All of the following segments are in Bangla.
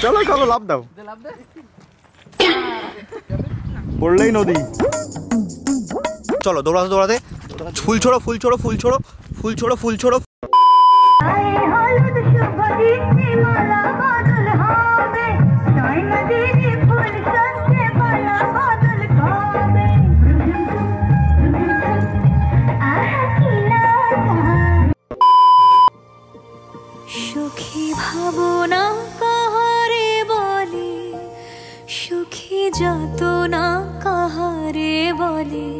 চলো চলো লাভ দাও, পড়লেই নদী। চলো দৌড়াতে দৌড়াতে, ফুল ছোড়ো ফুল ছোড়ো ফুল ছোড়ো ফুল ছোড়ো ফুল ছোড়ো। সুখী ভাবনা কাহারে বলে, সুখী যাতনা কাহারে বলে।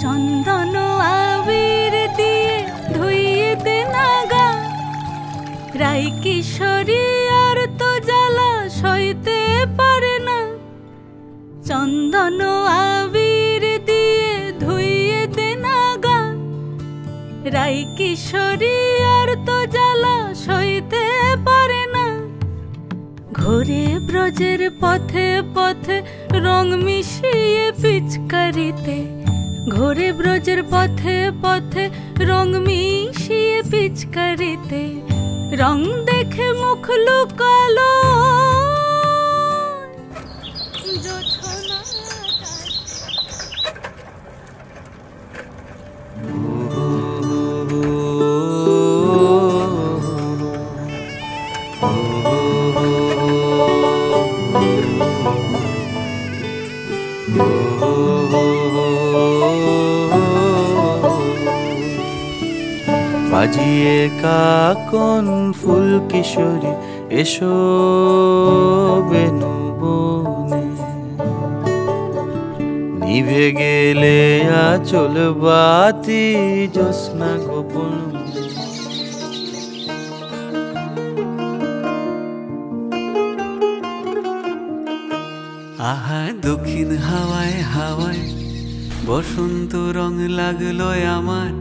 চন্দন আবির দিয়ে ধুইয়ে দে নাগা, রাই কিশোরী আর তো জ্বালা সইতে পারে না। চন্দন আবির দিয়ে ধুইয়ে দে নাগা, রাই কিশোরী আর তো জ্বালা সইতে পারে না। ঘোরে ব্রজের পথে পথে রং মিশিয়ে পিচকারিতে, ঘোরে ব্রজের পথে পথে রং মিশিয়ে পিচকারিতে। রং দেখে মুখ লুকালো বাজিয়ে কাকন ফুল কিশোরী এসো বেনু বনে, নিভে গেলে আচল বাতি জ্যোৎস্না গোপন। আহা দক্ষিণ হাওয়ায় হাওয়ায় বসন্ত রং লাগলো আমার,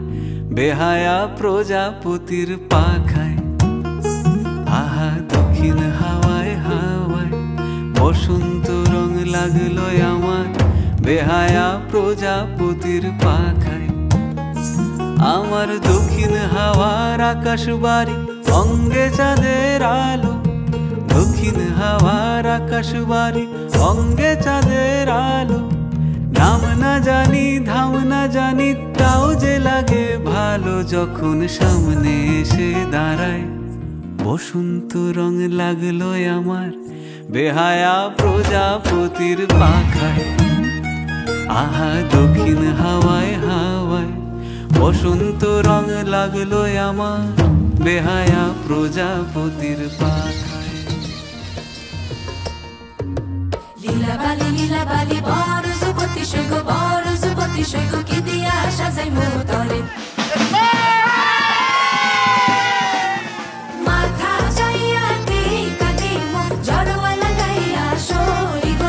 বেহায়া প্রজাপতির পাখায়। আহা দক্ষিণ হাওয়ায় হাওয়ায় বসন্ত রং লাগলো আমার, বেহায়া প্রজাপতির পাখায়। আমার দক্ষিণ হাওয়ার আকাশ বাড়ি অঙ্গে চাঁদের আলো, দক্ষিণ হাওয়ার আকাশ বাড়ি অঙ্গে চাঁদের আলো। নাম না জানি ধাম না জানি তাও যে লাগে ভালো, যখন সামনে এসে দাঁড়ায় বসন্ত রং লাগলো আমার, বেহায়া প্রজাপতির পাখায়। আহা দক্ষিণ হাওয়ায় হাওয়ায় বসন্ত রং লাগলো আমার, বেহায়া প্রজাপতির পাখায়। লীলা বালি বড় যুবতী সৈগ, বড় যুবতী সৈগ কি দিয়া সাজাই মোতরে। মাথা যাইয়া টিকা দিম জড়োয়া লাগাইয়া সইব।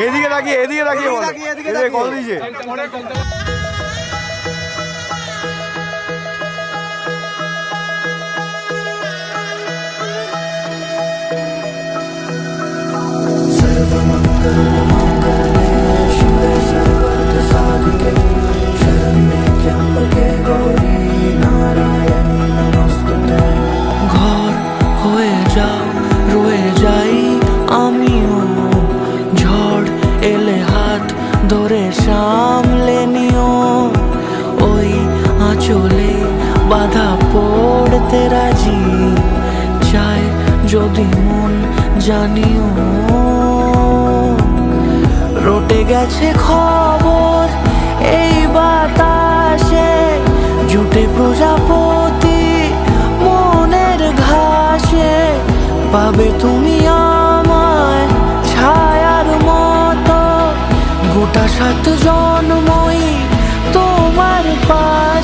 এদিকে তাকিয়ে এদিকে তাকিয়ে কত দিয়েছে। ঘর হয়ে যাও রয়ে যাই আমিও, ঝড় এলে হাত ধরে সামলে নিও। ওই আঁচলে বাধা পড়তে রাজি, চায় যদি মন জানিও। রটে গেছে খবর এই বাতাসে, জুটে প্রজাপতি মনের ঘাসে। পাবে তুমি আমায় ছায়ার মতো গোটা 7 জন্মই তোমার পাশে।